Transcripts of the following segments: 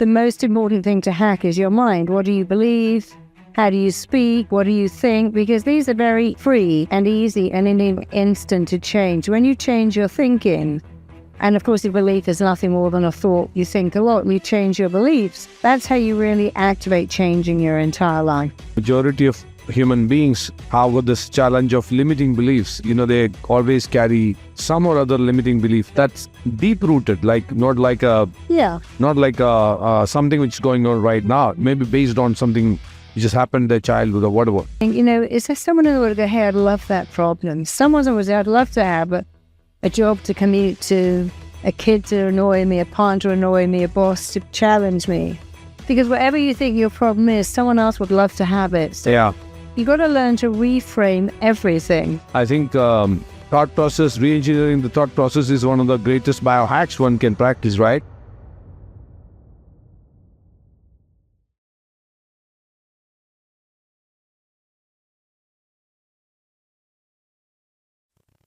the most important thing to hack is your mind. What do you believe? How do you speak? What do you think? Because these are very free and easy and in an instant to change. When you change your thinking, and of course, your belief is nothing more than a thought. You think a lot and you change your beliefs. That's how you really activate changing your entire life. Majority of human beings have this challenge of limiting beliefs. They always carry some or other limiting belief that's deep-rooted, not like something which is going on right now. Maybe based on something which just happened to their childhood or whatever. Is there someone in the world go, hey, I'd love that problem. Someone always say, I'd love to have a job to commute to, a kid to annoy me, a partner to annoy me, a boss to challenge me. Because whatever you think your problem is, someone else would love to have it. So yeah. You got to learn to reframe everything. I think thought process, re-engineering the thought process is one of the greatest biohacks one can practice, right?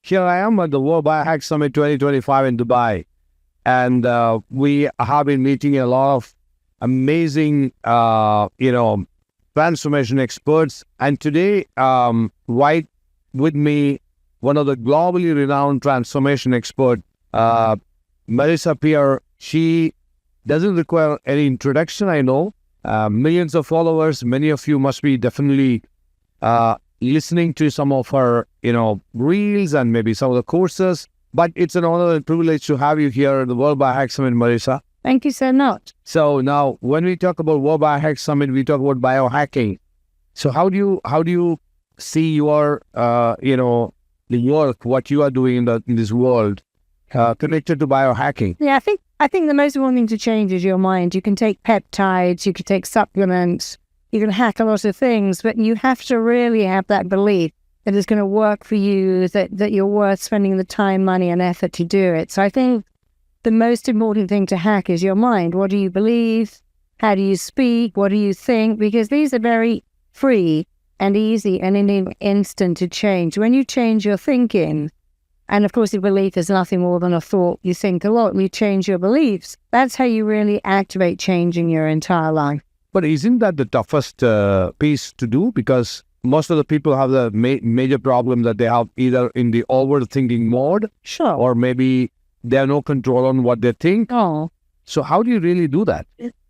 Here I am at the World Biohack Summit 2025 in Dubai. And we have been meeting a lot of amazing, transformation experts. And today, right with me, one of the globally renowned transformation expert, Marisa Peer. She doesn't require any introduction, I know. Millions of followers. Many of you must be definitely listening to some of her, reels and maybe some of the courses. But it's an honor and privilege to have you here at the World Biohack Summit, Marisa. Thank you so much. So now, when we talk about World Biohack Summit, we talk about biohacking. So how do you see your, the work, what you are doing in this world, connected to biohacking? Yeah, I think the most important thing to change is your mind. You can take peptides, you can take supplements, you can hack a lot of things, but you have to really have that belief that it's going to work for you, that you're worth spending the time, money, and effort to do it. So I think the most important thing to hack is your mind. What do you believe? How do you speak? What do you think? Because these are very free and easy and in an instant to change. When you change your thinking, and of course your belief is nothing more than a thought. You think a lot and you change your beliefs. That's how you really activate changing your entire life. But isn't that the toughest piece to do? Because most of the people have the major problem that they have either in the overthinking mode, sure, or maybe they have no control on what they think. Oh. So how do you really do that?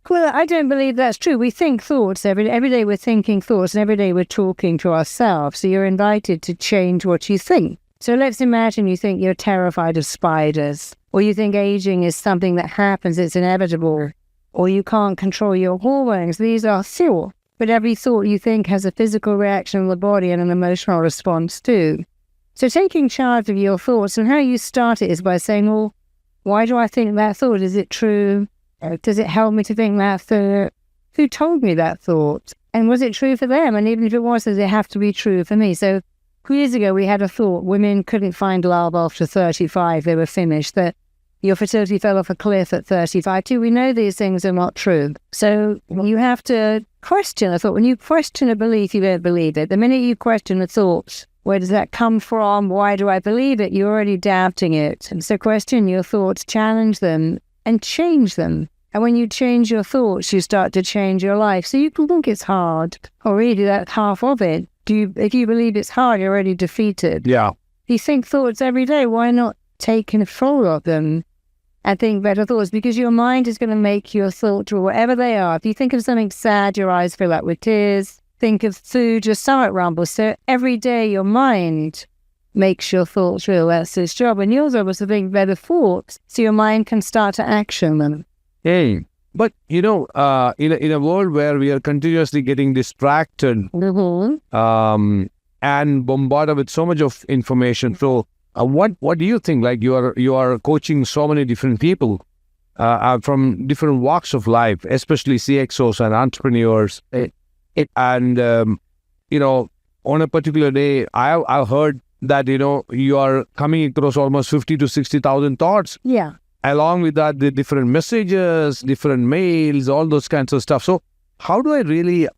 Well, I don't believe that's true. We think thoughts every day. We're thinking thoughts, and every day we're talking to ourselves. So you're invited to change what you think. So let's imagine you think you're terrified of spiders, or you think aging is something that happens, it's inevitable, or you can't control your hormones. These are thoughts. But every thought you think has a physical reaction in the body and an emotional response too. So taking charge of your thoughts, and how you start it is by saying, well, why do I think that thought? Is it true? Does it help me to think that thought? Who told me that thought? And was it true for them? And even if it was, does it have to be true for me? So years ago, we had a thought, women couldn't find love after 35, they were finished, that your fertility fell off a cliff at 35 too. We know these things are not true. So you have to question a thought. When you question a belief, you don't believe it. The minute you question a thought, where does that come from? Why do I believe it? You're already doubting it. And so question your thoughts, challenge them, and change them. And when you change your thoughts, you start to change your life. So you can think it's hard, or really that's half of it. If you believe it's hard, you're already defeated. Yeah. You think thoughts every day. Why not take control of them and think better thoughts? Because your mind is going to make your thoughts, whatever they are. If you think of something sad, your eyes fill up with tears. Think of food, your stomach rumbles. So every day your mind makes your thoughts real. That's its job. And your job is to think better thoughts so your mind can start to action them. Hey, but in a world where we are continuously getting distracted and bombarded with so much of information, so what do you think? Like you are coaching so many different people from different walks of life, especially CXOs and entrepreneurs. And on a particular day, I heard that you are coming across almost 50 to 60,000 thoughts. Yeah. Along with that, the different messages, different mails, all those kinds of stuff. So how do I really,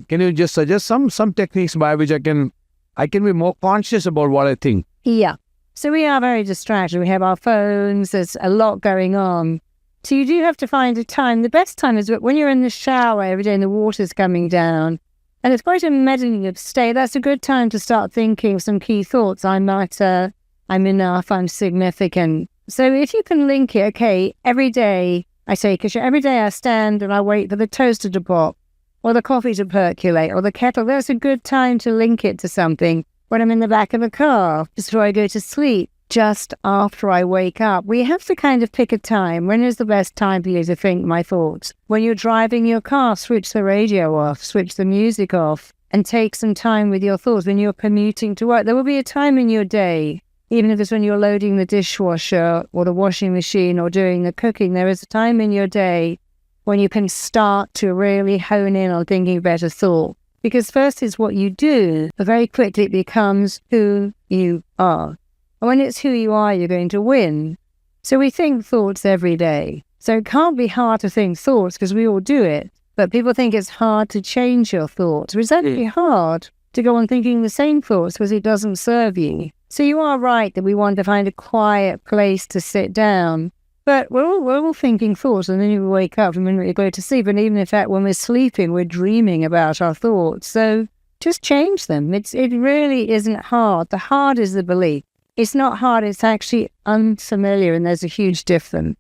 can you just suggest some techniques by which I can be more conscious about what I think? Yeah. So we are very distracted. We have our phones. There's a lot going on. So you do have to find a time. The best time is when you're in the shower every day and the water's coming down. And it's quite a meditative state. That's a good time to start thinking some key thoughts. I matter, I'm enough, I'm significant. So if you can link it, okay, every day I take a shower. Every day I stand and I wait for the toaster to pop or the coffee to percolate or the kettle. That's a good time to link it to something. When I'm in the back of a car, just before I go to sleep, just after I wake up. We have to kind of pick a time. When is the best time for you to think my thoughts? When you're driving your car, switch the radio off, switch the music off, and take some time with your thoughts. When you're commuting to work, there will be a time in your day, even if it's when you're loading the dishwasher or the washing machine or doing the cooking, there is a time in your day when you can start to really hone in on thinking better thought. Because first is what you do, but very quickly it becomes who you are. And when it's who you are, you're going to win. So we think thoughts every day. So it can't be hard to think thoughts because we all do it. But people think it's hard to change your thoughts. It's actually hard to go on thinking the same thoughts because it doesn't serve you. So you are right that we want to find a quiet place to sit down. But we're all thinking thoughts, and then you wake up and then you go to sleep. And even in fact, when we're sleeping, we're dreaming about our thoughts. So just change them. It really isn't hard. The hard is the belief. It's not hard, it's actually unfamiliar, and there's a huge difference.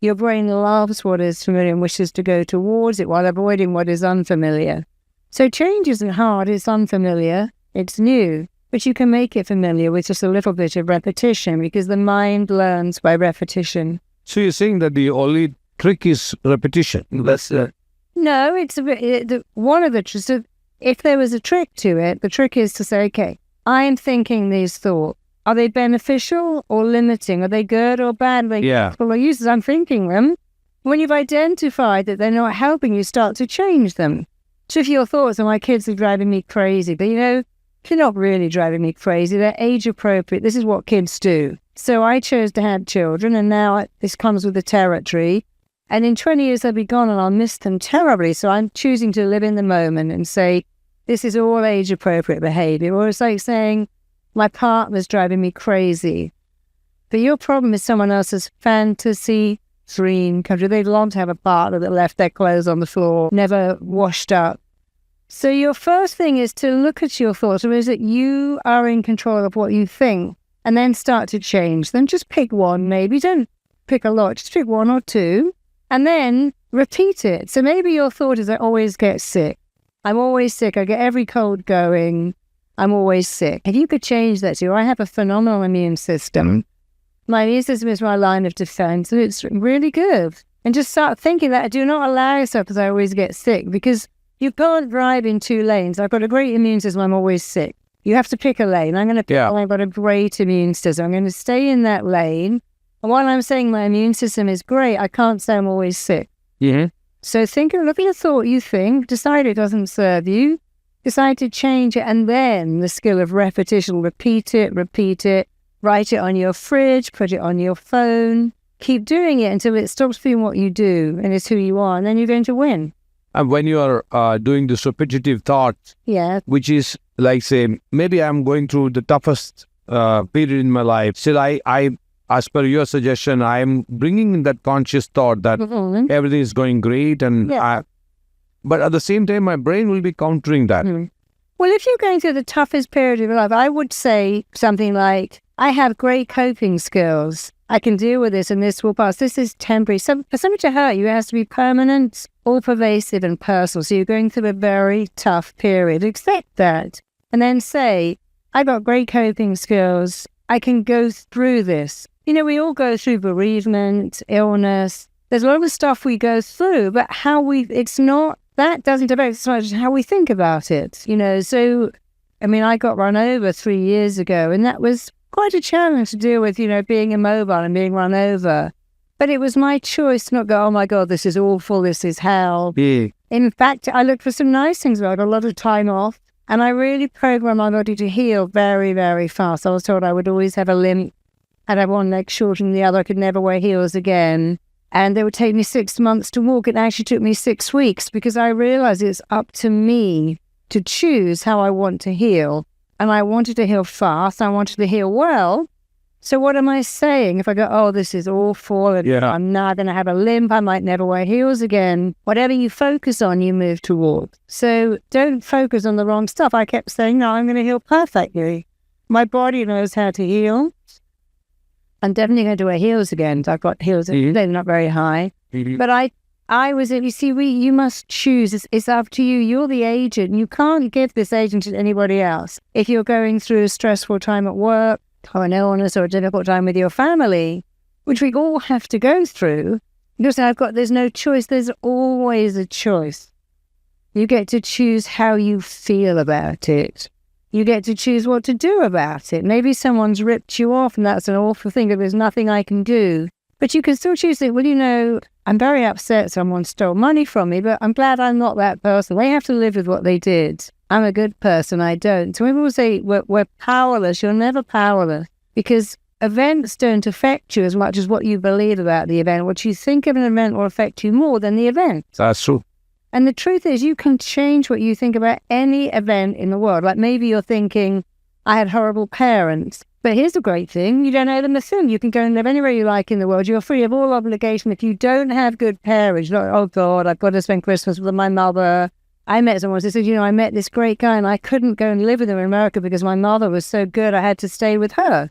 Your brain loves what is familiar and wishes to go towards it while avoiding what is unfamiliar. So change isn't hard, it's unfamiliar, it's new, but you can make it familiar with just a little bit of repetition because the mind learns by repetition. So you're saying that the only trick is repetition? No, it's one of the tricks. If there was a trick to it, the trick is to say, okay, I'm thinking these thoughts. Are they beneficial or limiting? Are they good or bad? Are they useful or useless? I'm thinking them. When you've identified that they're not helping you, start to change them. So if your thoughts are, my kids are driving me crazy, but they're not really driving me crazy. They're age appropriate. This is what kids do. So I chose to have children, and now this comes with the territory. And in 20 years, they'll be gone, and I'll miss them terribly. So I'm choosing to live in the moment and say, this is all age appropriate behavior. Or it's like saying, my partner's driving me crazy. But your problem is someone else's fantasy dream country. They'd long to have a partner that left their clothes on the floor, never washed up. So your first thing is to look at your thoughts, or is that you are in control of what you think, and then start to change them. Just pick one, maybe. Don't pick a lot. Just pick one or two, and then repeat it. So maybe your thought is, I always get sick. I'm always sick. I get every cold going. I'm always sick. If you could change that to, I have a phenomenal immune system. My immune system is my line of defense, and it's really good. And just start thinking that. Do not allow yourself, because I always get sick, because you can't drive in two lanes. I've got a great immune system. I'm always sick. You have to pick a lane. I'm going to pick a lane. I've got a great immune system. I'm going to stay in that lane. And while I'm saying my immune system is great, I can't say I'm always sick. Yeah. So look at a thought you think, decide it doesn't serve you, decide to change it, and then the skill of repetition, repeat it, write it on your fridge, put it on your phone, keep doing it until it stops being what you do and it's who you are, and then you're going to win. And when you are doing this repetitive thought, which is like, say, maybe I'm going through the toughest period in my life, still I as per your suggestion, I'm bringing in that conscious thought that everything is going great, and but at the same time, my brain will be countering that. Well, if you're going through the toughest period of your life, I would say something like, I have great coping skills. I can deal with this, and this will pass. This is temporary. For something to hurt you, it has to be permanent, all-pervasive, and personal. So you're going through a very tough period. Accept that. And then say, I've got great coping skills. I can go through this. We all go through bereavement, illness. There's a lot of stuff we go through, but that doesn't affect so much how we think about it. So, I got run over 3 years ago, and that was quite a challenge to deal with, being immobile and being run over. But it was my choice to not go, oh my God, this is awful, this is hell. In fact, I looked for some nice things. I got a lot of time off, and I really programmed my body to heal very, very fast. I was told I would always have a limp, I'd have one leg shorter than the other, I could never wear heels again. And it would take me 6 months to walk. It actually took me 6 weeks, because I realized it's up to me to choose how I want to heal. And I wanted to heal fast. I wanted to heal well. So what am I saying? If I go, oh, this is awful, and I'm now going to have a limp, I might never wear heels again. Whatever you focus on, you move towards. So don't focus on the wrong stuff. I kept saying, no, I'm going to heal perfectly. My body knows how to heal. I'm definitely going to wear heels again. I've got heels, they're not very high. But I was, you see, you must choose. It's up to you. You're the agent. You can't give this agent to anybody else. If you're going through a stressful time at work, or an illness, or a difficult time with your family, which we all have to go through, because there's no choice. There's always a choice. You get to choose how you feel about it. You get to choose what to do about it. Maybe someone's ripped you off and that's an awful thing, and there's nothing I can do. But you can still choose it. Well, I'm very upset someone stole money from me, but I'm glad I'm not that person. They have to live with what they did. I'm a good person. I don't. So when people say we're powerless, you're never powerless, because events don't affect you as much as what you believe about the event. What you think of an event will affect you more than the event. That's true. And the truth is, you can change what you think about any event in the world. Like maybe you're thinking, I had horrible parents. But here's the great thing. You don't owe them a thing. You can go and live anywhere you like in the world. You're free of all obligation. If you don't have good parents, like, oh God, I've got to spend Christmas with my mother. I met someone who said, I met this great guy and I couldn't go and live with him in America because my mother was so good. I had to stay with her.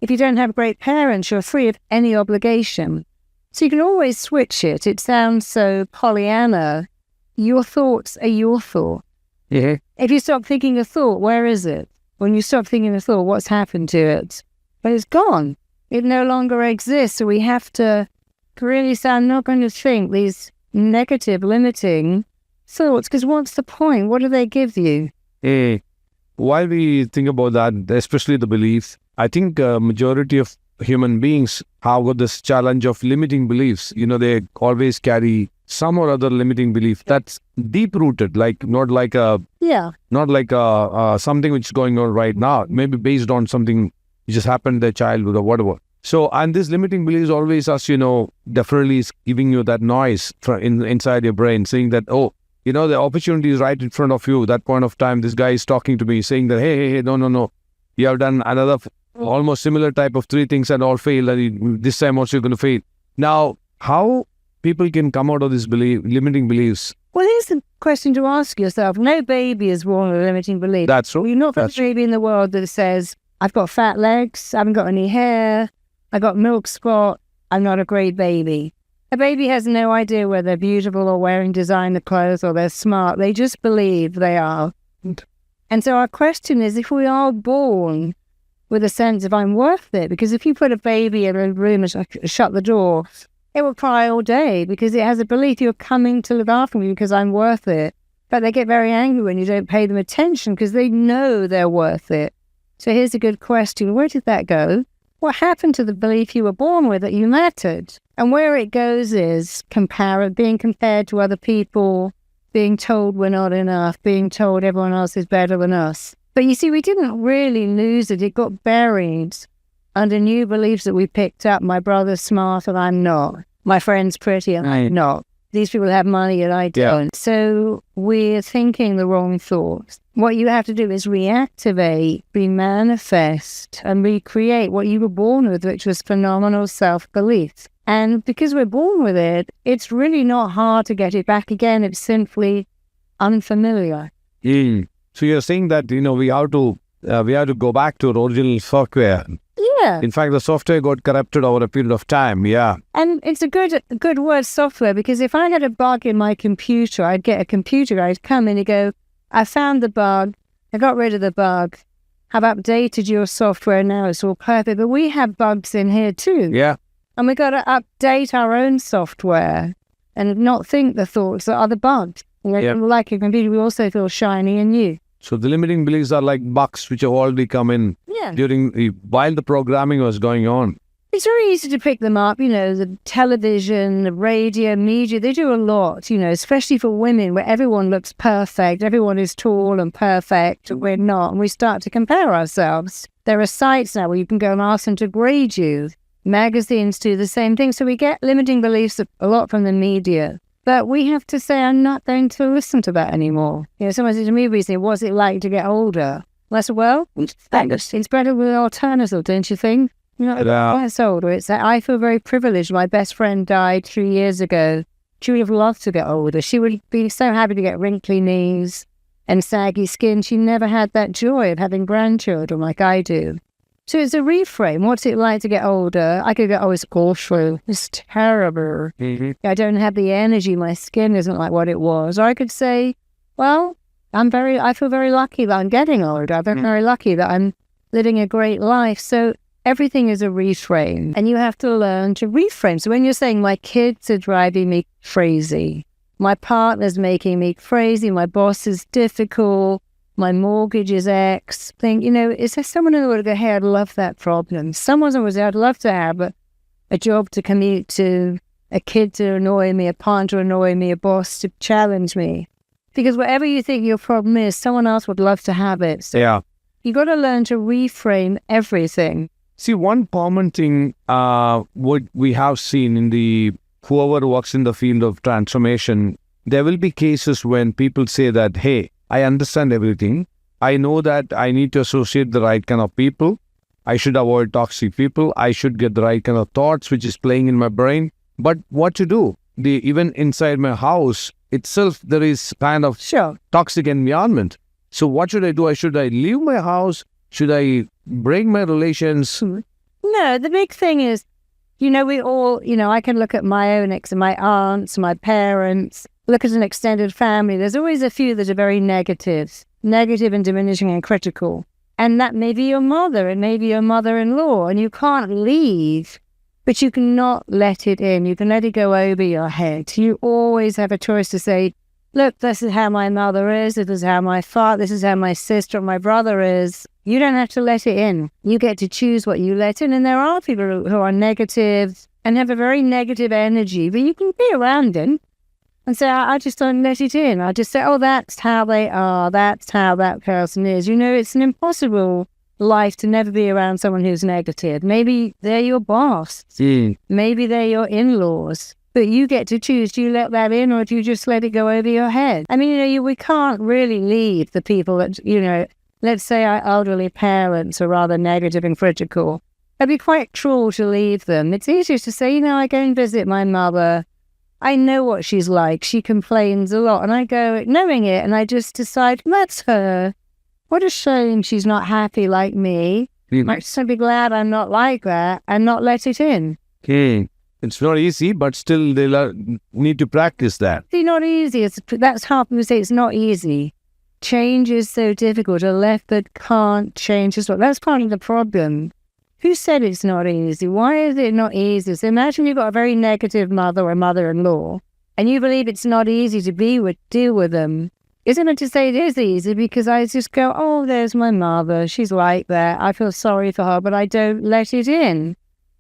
If you don't have great parents, you're free of any obligation. So you can always switch it. It sounds so Pollyanna. Your thoughts are your thought. Yeah. If you stop thinking a thought, where is it? When you stop thinking a thought, what's happened to it? But it's gone. It no longer exists. So we have to really say, I'm not going to think these negative, limiting thoughts, because what's the point? What do they give you? While we think about that, especially the beliefs, I think majority of human beings have got this challenge of limiting beliefs. They always carry some or other limiting belief that's deep-rooted, not like something which is going on right now, maybe based on something which just happened in their childhood or whatever. So, and this limiting beliefs always, as definitely is giving you that noise inside your brain, saying that, the opportunity is right in front of you. That point of time, this guy is talking to me, saying that, hey, no. You have done another almost similar type of 3 things and all failed, and this time also you're going to fail. Now, how people can come out of this limiting beliefs? Well, here's the question to ask yourself. No baby is born with a limiting belief. That's true. You're not the baby in the world that says, I've got fat legs, I haven't got any hair, I got milk spot, I'm not a great baby. A baby has no idea whether they're beautiful or wearing designer clothes or they're smart. They just believe they are. And so our question is, if we are born with a sense of I'm worth it, because if you put a baby in a room and shut the door, it will cry all day because it has a belief you're coming to look after me because I'm worth it. But they get very angry when you don't pay them attention because they know they're worth it. So here's a good question. Where did that go? What happened to the belief you were born with that you mattered? And where it goes is being compared to other people, being told we're not enough, being told everyone else is better than us. But you see, we didn't really lose it. It got buried under new beliefs that we picked up. My brother's smart and I'm not. My friend's pretty and I'm not. These people have money and I don't. Yeah. So we're thinking the wrong thoughts. What you have to do is reactivate, remanifest, and recreate what you were born with, which was phenomenal self-belief. And because we're born with it, it's really not hard to get it back again. It's simply unfamiliar. So you're saying that, we have to go back to original software. Yeah. In fact, the software got corrupted over a period of time. Yeah. And it's a good word, software, because if I had a bug in my computer, I'd get a computer guy to come in and go, I found the bug, I got rid of the bug, I've updated your software, now it's all perfect. But we have bugs in here too. Yeah. And we've got to update our own software and not think the thoughts that are the bugs. Like a computer, we also feel shiny and new. So the limiting beliefs are like bugs which have already come in while the programming was going on. It's very easy to pick them up, the television, the radio, media, they do a lot, especially for women where everyone looks perfect, everyone is tall and perfect, and we're not, and we start to compare ourselves. There are sites now where you can go and ask them to grade you. Magazines do the same thing. So we get limiting beliefs a lot from the media. But we have to say, I'm not going to listen to that anymore. Someone said to me recently, what's it like to get older? I said, well, it's better with an alternative, don't you think? That's older. It's that I feel very privileged. My best friend died 3 years ago. She would have loved to get older. She would be so happy to get wrinkly knees and saggy skin. She never had that joy of having grandchildren like I do. So it's a reframe. What's it like to get older? I could go, oh, it's awful. It's terrible. I don't have the energy. My skin isn't like what it was. Or I could say, well, I feel very lucky that I'm getting older. I'm very lucky that I'm living a great life. So everything is a reframe, and you have to learn to reframe. So when you're saying my kids are driving me crazy, my partner's making me crazy, my boss is difficult, my mortgage is X, think, is there someone in the world go, hey, I'd love that problem. Someone's always, I'd love to have a job to commute to, a kid to annoy me, a partner to annoy me, a boss to challenge me. Because whatever you think your problem is, someone else would love to have it. So you got to learn to reframe everything. See, one common thing what we have seen in the whoever works in the field of transformation, there will be cases when people say that, hey, I understand everything. I know that I need to associate the right kind of people. I should avoid toxic people. I should get the right kind of thoughts, which is playing in my brain. But what to do? Even inside my house itself, there is kind of toxic environment. So what should I do? Should I leave my house? Should I break my relations? No, the big thing is, we all, I can look at my own my aunts, my parents, look at an extended family. There's always a few that are very negative and diminishing and critical. And that may be your mother and maybe your mother-in-law, and you can't leave, but you cannot let it in. You can let it go over your head. You always have a choice to say, look, this is how my mother is, this is how my father, this is how my sister or my brother is. You don't have to let it in. You get to choose what you let in. And there are people who are negative and have a very negative energy, but you can be around them and say, I just don't let it in. I just say, oh, that's how they are. That's how that person is. It's an impossible life to never be around someone who's negative. Maybe they're your boss. Maybe they're your in-laws. But you get to choose, do you let that in or do you just let it go over your head? I mean, we can't really leave the people that, let's say our elderly parents are rather negative and critical. It'd be quite cruel to leave them. It's easier to say, I go and visit my mother. I know what she's like. She complains a lot. And I go, knowing it, and I just decide, that's her. What a shame she's not happy like me. I'm so be glad I'm not like that and not let it in. It's not easy, but still they need to practice that. It's not easy. That's how people say it's not easy. Change is so difficult. A left that can't change as well. That's part of the problem. Who said it's not easy? Why is it not easy? So imagine you've got a very negative mother or mother-in-law, and you believe it's not easy to deal with them. Isn't it to say it is easy? Because I just go, oh, there's my mother. She's like that. I feel sorry for her, but I don't let it in.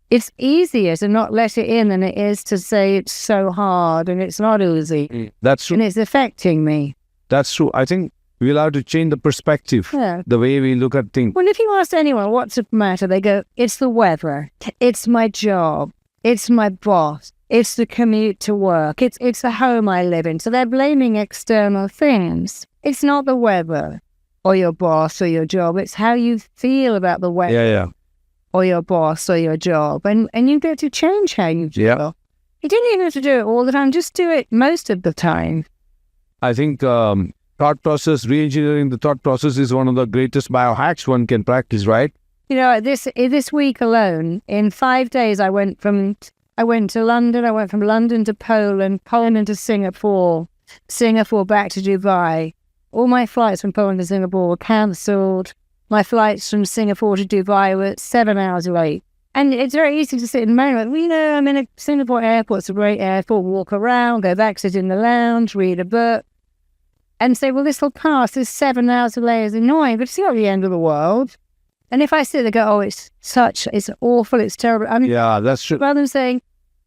It's easier to not let it in than it is to say it's so hard and it's not easy. That's true. And it's affecting me. That's true. I think we'll have to change the perspective, the way we look at things. Well, if you ask anyone, what's the matter? They go, it's the weather. It's my job. It's my boss. It's the commute to work. It's the home I live in. So they're blaming external things. It's not the weather or your boss or your job. It's how you feel about the weather. Or your boss or your job. And you get to change how you feel. You don't even have to do it all the time. Just do it most of the time. I think thought process, re-engineering the thought process is one of the greatest biohacks one can practice, right? This week alone, in 5 days, I went to London. I went from London to Poland to Singapore, Singapore back to Dubai. All my flights from Poland to Singapore were cancelled. My flights from Singapore to Dubai were 7 hours late. And it's very easy to sit in Maryland. I'm in a Singapore airport. It's a great airport. Walk around, go back, sit in the lounge, read a book, and say, well, this will pass. This 7 hours delay is annoying, but it's not the end of the world. And if I sit there and go, oh, it's awful, it's terrible. That's true. Rather than saying,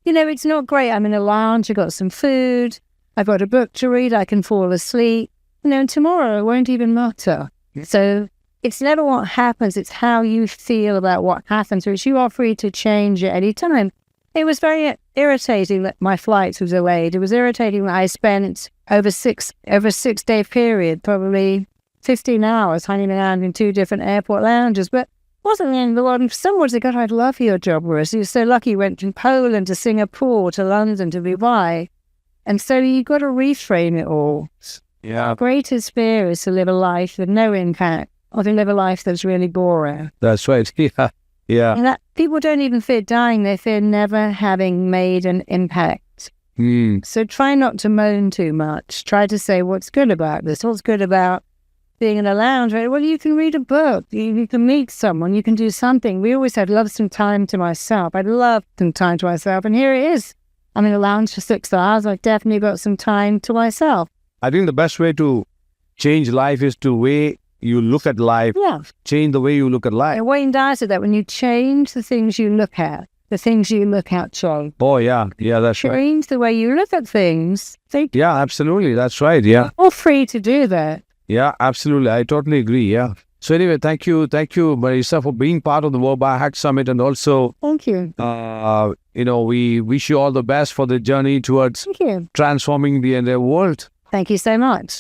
it's not great. I'm in a lounge. I've got some food. I've got a book to read. I can fall asleep. And tomorrow it won't even matter. So it's never what happens, it's how you feel about what happens, which you are free to change at any time. It was very irritating that my flights were delayed. It was irritating that I spent over 6-day period, probably 15 hours hanging around in 2 different airport lounges. But wasn't the end of the world. And for someone to go, I'd love your job, Marisa. You're so lucky you went from Poland to Singapore to London to Dubai. And so you've got to reframe it all. Yeah. Our greatest fear is to live a life with no impact or to live a life that's really boring. That's right. Yeah. Yeah. And that people don't even fear dying. They fear never having made an impact. So try not to moan too much. Try to say, what's good about this? What's good about being in a lounge? Well, you can read a book. You can meet someone. You can do something. We always had love some time to myself. I'd love some time to myself. And here it is. I'm in a lounge for 6 hours. I've definitely got some time to myself. I think the best way to change life is the way you look at life. Yeah. Change the way you look at life. And Wayne Dyer said that when you change the things you look at, the things you look at change. Oh, yeah. Yeah, that's right. Change the way you look at things. Yeah, absolutely. That's right. Yeah. You're free to do that. Yeah, absolutely. I totally agree. Yeah. So anyway, thank you, Marisa, for being part of the World Biohack Summit, and also, Thank you. We wish you all the best for the journey towards Thank you. transforming the entire world. Thank you so much.